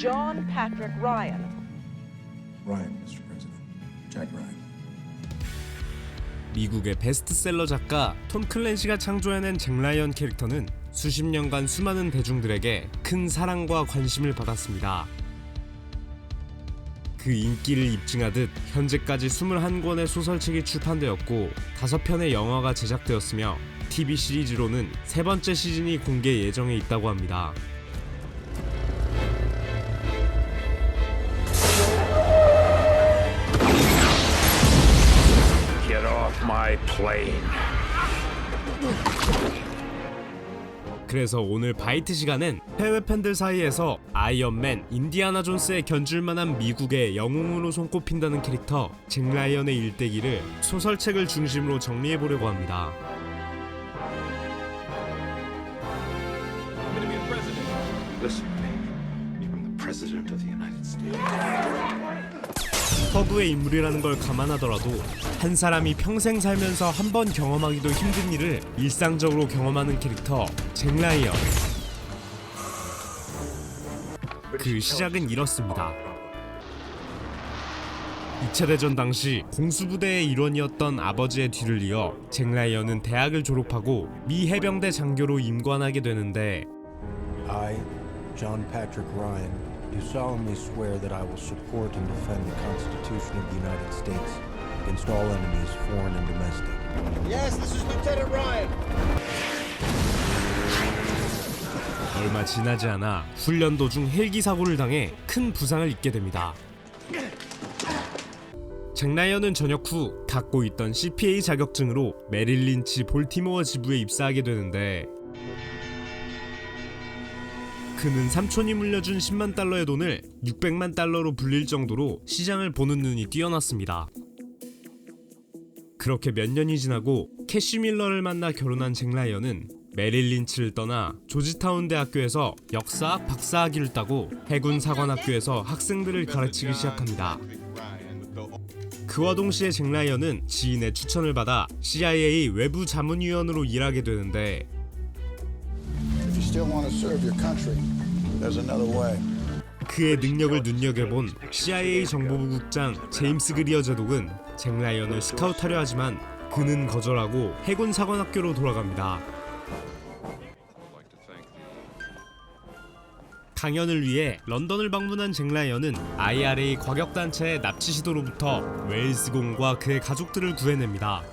John Patrick Ryan. Ryan, Mr. President. Jack Ryan. 미국의 베스트셀러 작가 톰 클랜시가 창조해낸 잭 라이언 캐릭터는 수십 년간 수많은 대중들에게 큰 사랑과 관심을 받았습니다. 그 인기를 입증하듯 현재까지 21권의 소설책이 출판되었고 5편의 영화가 제작되었으며 TV 시리즈로는 3번째 시즌이 공개 예정에 있다고 합니다. Get off my plane. 그래서 오늘 바이트 시간엔 해외 팬들 사이에서 아이언맨, 인디아나 존스에 견줄만한 미국의 영웅으로 손꼽힌다는 캐릭터 잭 라이언의 일대기를 소설책을 중심으로 정리해보려고 합니다. Listen to me. I'm the President of the United States. 허구의 인물이라는 걸 감안하더라도 한 사람이 평생 살면서 한 번 경험하기도 힘든 일을 일상적으로 경험하는 캐릭터 잭 라이언. 그 시작은 이렇습니다. 2차 대전 당시 공수부대의 일원이었던 아버지의 뒤를 이어 잭 라이언은 대학을 졸업하고 미 해병대 장교로 임관하게 되는데 I, John Patrick Ryan, do solemnly swear that I will support and defend the Constitution of the United States against all enemies, foreign and domestic. Yes, this is Lieutenant Ryan. 얼마 지나지 않아 훈련 도중 헬기 사고를 당해 큰 부상을 입게 됩니다. 잭 라이언은 전역 후 갖고 있던 CPA 자격증으로 메릴 린치 볼티모어 지부에 입사하게 되는데 그는 삼촌이 물려준 10만 달러의 돈을 600만 달러로 불릴 정도로 시장을 보는 눈이 뛰어났습니다. 그렇게 몇 년이 지나고 캐시 밀러를 만나 결혼한 잭 라이언은 메릴 린치를 떠나 조지타운 대학교에서 역사학 박사학위를 따고 해군 사관학교에서 학생들을 가르치기 시작합니다. 그와 동시에 잭 라이언은 지인의 추천을 받아 CIA 외부 자문위원으로 일하게 되는데 If you still want to serve your country, there's another way. 그의 능력을 눈여겨본 CIA 정보부 국장 제임스 그리어 제독은 잭 라이언을 스카우트하려 하지만 그는 거절하고 해군 사관학교로 돌아갑니다. 강연을 위해 런던을 방문한 잭 라이언은 IRA 과격단체의 납치 시도로부터 웨일스공과 그의 가족들을 구해냅니다.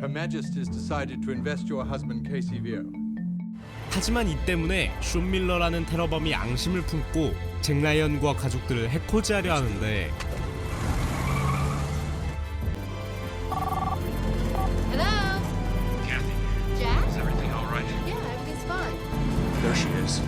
Her Majesty has decided to invest your husband Casey Vere. 하지만 이 때문에 숀 밀러라는 테러범이 앙심을 품고 잭 라이언과 가족들을 해코지하려 하는데 Hello? Kathy, Jack? is everything all right? Yeah, everything's fine. There she is.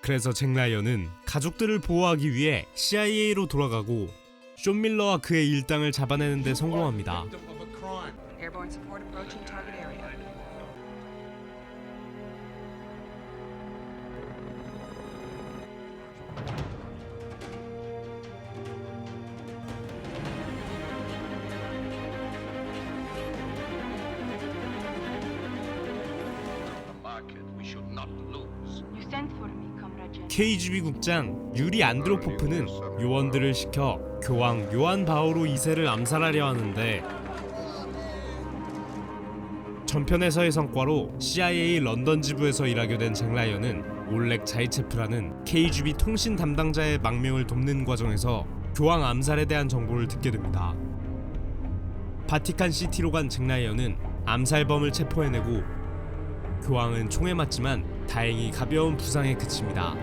그래서 잭 라이언은 가족들을 보호하기 위해 CIA로 돌아가고 숀 밀러와 그의 일당을 잡아내는 데 성공합니다. Airborne support approaching target area. KGB 국장 유리 안드로포프는 요원들을 시켜 교황 요한 바오로 2세를 암살하려 하는데 전편에서의 성과로 CIA 런던 지부에서 일하게 된 잭 라이언은 올렉 자이체프라는 KGB 통신 담당자의 망명을 돕는 과정에서 교황 암살에 대한 정보를 듣게 됩니다. 바티칸 시티로 간 잭 라이언은 암살범을 체포해내고 교황은 총에 맞지만 다행히 가벼운 부상에 그칩니다.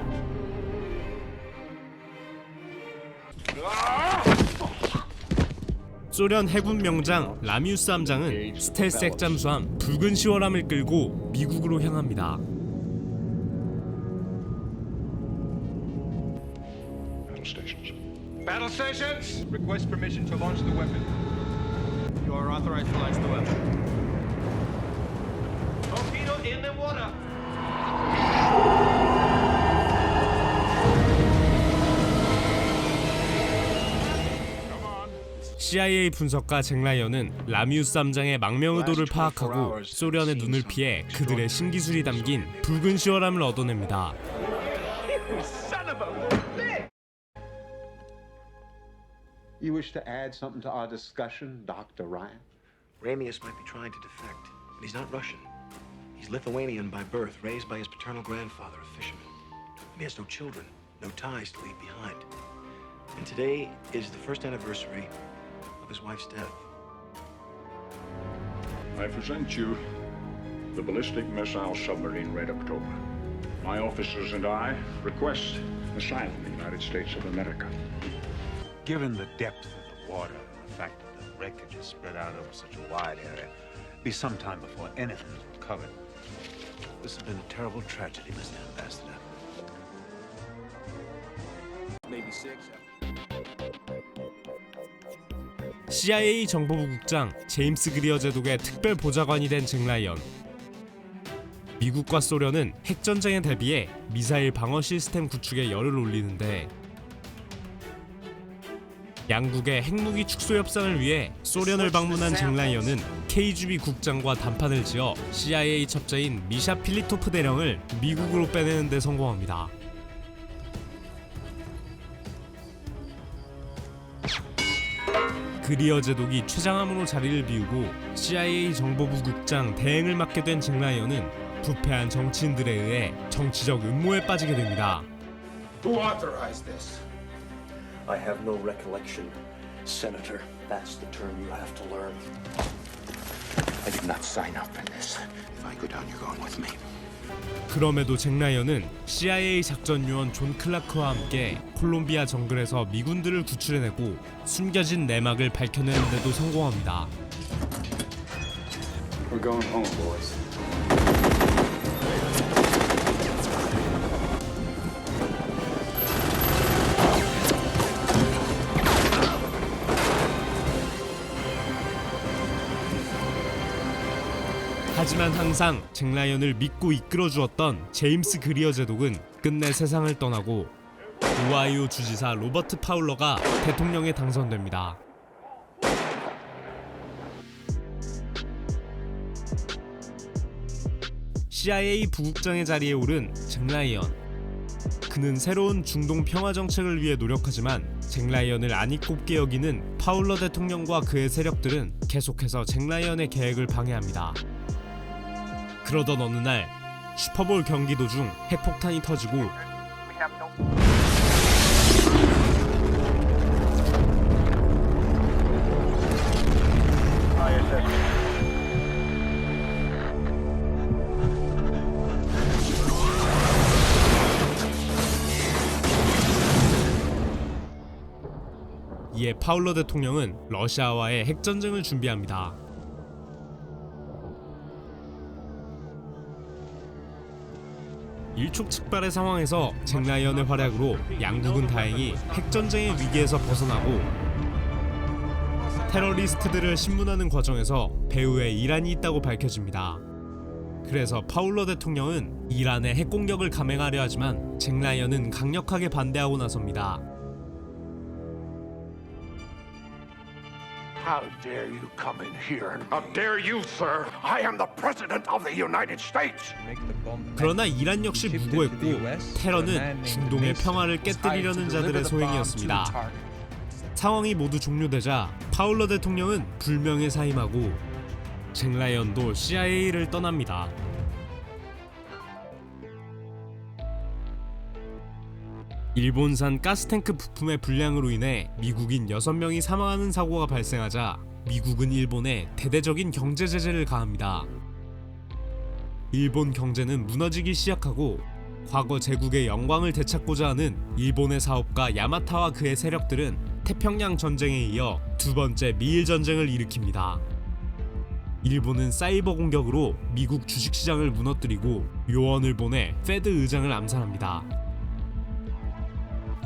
소련 해군 명장 라미우스 함장은 스텔스 핵잠수함 붉은 시월함을 끌고 미국으로 향합니다. Battle stations! Request permission to launch the weapon. You are authorized to launch the weapon. Torpedo in the water! CIA 분석가 잭 라이언은 라미우스 함장의 망명 의도를 파악하고 소련의 눈을 피해 그들의 신기술이 담긴 붉은 시월함을 얻어냅니다. You wish to add something to our discussion, Dr. Ryan? Ramius might be trying to defect, but he's not Russian. He's Lithuanian by birth, raised by his paternal grandfather, a fisherman. He has no children, no ties to leave behind. And today is the first anniversary of his wife's death. I present you the ballistic missile submarine Red October. My officers and I request asylum in the United States of America. Given the depth of the water and the fact that the wreckage is spread out over such a wide area, it'll be some time before anything is recovered. This has been a terrible tragedy, Mr. Ambassador. Maybe 6. CIA 정보부 국장 제임스 그리어 제독의 특별 보좌관이 된 잭 라이언. 미국과 소련은 핵전쟁에 대비해 미사일 방어 시스템 구축에 열을 올리는데 양국의 핵무기 축소 협상을 위해 소련을 방문한 잭 라이언은 KGB 국장과 담판을 지어 CIA 첩자인 미샤 필리토프 대령을 미국으로 빼내는 데 성공합니다. 그리어 제독이 최장함으로 자리를 비우고 CIA 정보부 국장 대행을 맡게 된 잭 라이언은 부패한 정치인들에 의해 정치적 음모에 빠지게 됩니다. Who authorized this? I have no recollection, Senator. That's the term you have to learn. I did not sign up for this. If I go down, you're going with me. 그럼에도 잭 라이언은 CIA 작전 요원 존 클라크와 함께 콜롬비아 정글에서 미군들을 구출해내고 숨겨진 내막을 밝혀내는 데도 성공합니다. We're going home, boys. 하지만 항상 잭 라이언을 믿고 이끌어 주었던 제임스 그리어 제독은 끝내 세상을 떠나고 오하이오 주지사 로버트 파울러가 대통령에 당선됩니다. CIA 부국장의 자리에 오른 잭 라이언. 그는 새로운 중동 평화 정책을 위해 노력하지만 잭 라이언을 안이 꼽게 여기는 파울러 대통령과 그의 세력들은 계속해서 잭 라이언의 계획을 방해합니다. 그러던 어느 날 슈퍼볼 경기 도중 핵폭탄이 터지고 이에 파울러 대통령은 러시아와의 핵전쟁을 준비합니다. 일촉즉발의 상황에서 잭 라이언의 활약으로 양국은 다행히 핵전쟁의 위기에서 벗어나고 테러리스트들을 신문하는 과정에서 배후에 이란이 있다고 밝혀집니다. 그래서 파울러 대통령은 이란의 핵공격을 감행하려 하지만 잭 라이언은 강력하게 반대하고 나섭니다. How dare you come in here? How dare you, sir? I am the president of the United States. 그러나 이란 역시 무고했고 테러는 중동의 평화를 깨뜨리려는 자들의 소행이었습니다. 상황이 모두 종료되자 파울러 대통령은 불명예 사임하고 잭 라이언도 CIA를 떠납니다. 일본산 가스탱크 부품의 불량으로 인해 미국인 6명이 사망하는 사고가 발생하자 미국은 일본에 대대적인 경제 제재를 가합니다. 일본 경제는 무너지기 시작하고 과거 제국의 영광을 되찾고자 하는 일본의 사업가 야마타와 그의 세력들은 태평양 전쟁에 이어 두 번째 미일 전쟁을 일으킵니다. 일본은 사이버 공격으로 미국 주식시장을 무너뜨리고 요원을 보내 페드 의장을 암살합니다.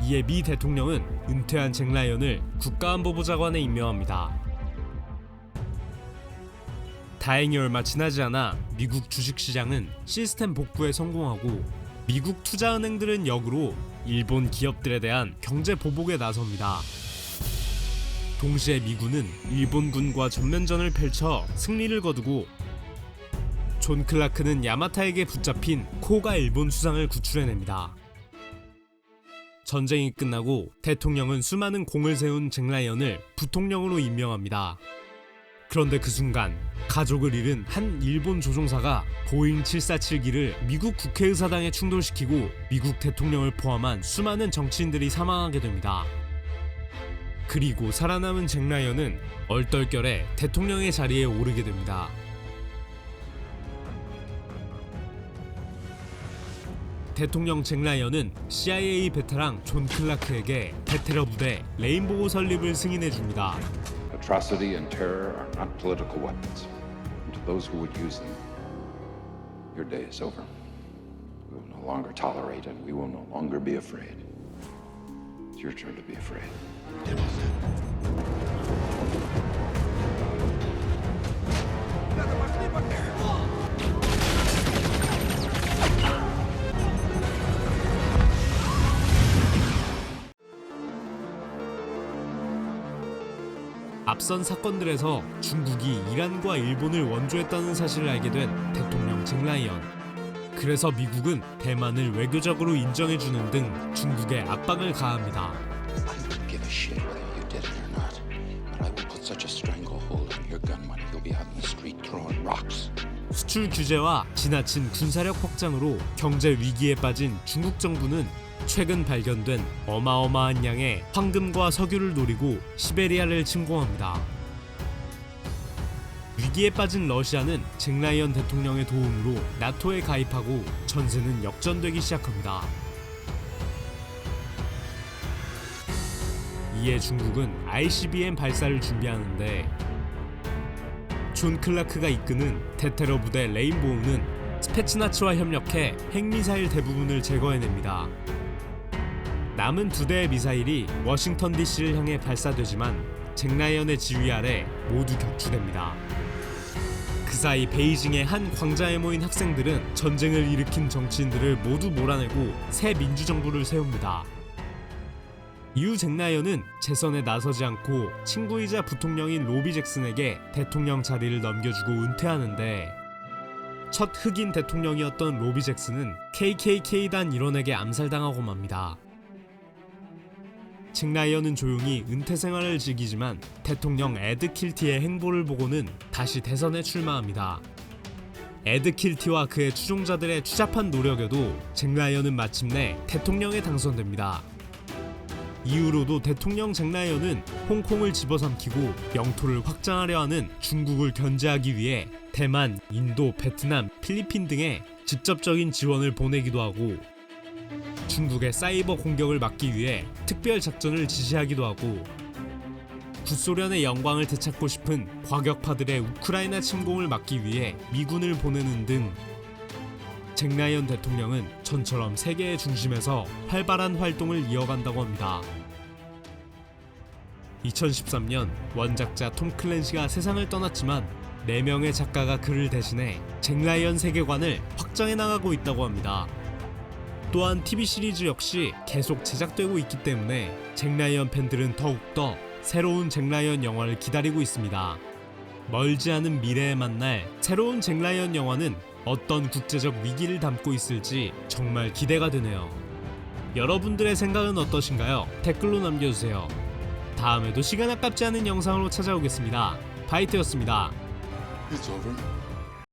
이에 미 대통령은 은퇴한 잭 라이언을 국가안보보좌관에 임명합니다. 다행히 얼마 지나지 않아 미국 주식시장은 시스템 복구에 성공하고 미국 투자은행들은 역으로 일본 기업들에 대한 경제 보복에 나섭니다. 동시에 미군은 일본군과 전면전을 펼쳐 승리를 거두고 존 클라크는 야마타에게 붙잡힌 코가 일본 수상을 구출해냅니다. 전쟁이 끝나고 대통령은 수많은 공을 세운 잭 라이언을 부통령으로 임명합니다. 그런데 그 순간 가족을 잃은 한 일본 조종사가 보잉 747기를 미국 국회의사당에 충돌시키고 미국 대통령을 포함한 수많은 정치인들이 사망하게 됩니다. 그리고 살아남은 잭 라이언은 얼떨결에 대통령의 자리에 오르게 됩니다. 대통령 잭 라이언은 CIA 베테랑 존 클라크에게 베테랑 부대 레인보우 설립을 승인해 줍니다. Atrocity and terror are not political weapons. And to those who would use them, your day is over. We will no longer tolerate and we will no longer be afraid. It's your turn to be afraid. 앞선 사건들에서 중국이 이란과 일본을 원조했다는 사실을 알게 된 대통령 잭 라이언. 그래서 미국은 대만을 외교적으로 인정해주는 등 중국에 압박을 가합니다. 수출 규제와 지나친 군사력 확장으로 경제 위기에 빠진 중국 정부는 최근 발견된 어마어마한 양의 황금과 석유를 노리고 시베리아를 침공합니다. 위기에 빠진 러시아는 잭 라이언 대통령의 도움으로 나토에 가입하고 전세는 역전되기 시작합니다. 이에 중국은 ICBM 발사를 준비하는데 존 클라크가 이끄는 대테러 부대 레인보우는 스페츠나츠와 협력해 핵미사일 대부분을 제거해냅니다. 남은 두 대의 미사일이 워싱턴 DC를 향해 발사되지만 잭 라이언의 지휘 아래 모두 격추됩니다. 그 사이 베이징의 한 광장에 모인 학생들은 전쟁을 일으킨 정치인들을 모두 몰아내고 새 민주정부를 세웁니다. 이후 잭 라이언은 재선에 나서지 않고 친구이자 부통령인 로비 잭슨에게 대통령 자리를 넘겨주고 은퇴하는데 첫 흑인 대통령이었던 로비 잭슨은 KKK단 일원에게 암살당하고 맙니다. 잭 라이언은 조용히 은퇴 생활을 즐기지만 대통령 에드 킬티의 행보를 보고는 다시 대선에 출마합니다. 에드 킬티와 그의 추종자들의 추잡한 노력에도 잭 라이언은 마침내 대통령에 당선됩니다. 이후로도 대통령 잭 라이언은 홍콩을 집어삼키고 영토를 확장하려 하는 중국을 견제하기 위해 대만, 인도, 베트남, 필리핀 등에 직접적인 지원을 보내기도 하고 중국의 사이버 공격을 막기 위해 특별 작전을 지시하기도 하고 구소련의 영광을 되찾고 싶은 과격파들의 우크라이나 침공을 막기 위해 미군을 보내는 등 잭 라이언 대통령은 전처럼 세계의 중심에서 활발한 활동을 이어간다고 합니다. 2013년 원작자 톰 클랜시가 세상을 떠났지만 4명의 작가가 그를 대신해 잭 라이언 세계관을 확장해 나가고 있다고 합니다. 또한 TV 시리즈 역시 계속 제작되고 있기 때문에 잭 라이언 팬들은 더욱더 새로운 잭 라이언 영화를 기다리고 있습니다. 멀지 않은 미래에 만날 새로운 잭 라이언 영화는 어떤 국제적 위기를 담고 있을지 정말 기대가 되네요. 여러분들의 생각은 어떠신가요? 댓글로 남겨주세요. 다음에도 시간 아깝지 않은 영상으로 찾아오겠습니다. 바이트였습니다. It's over.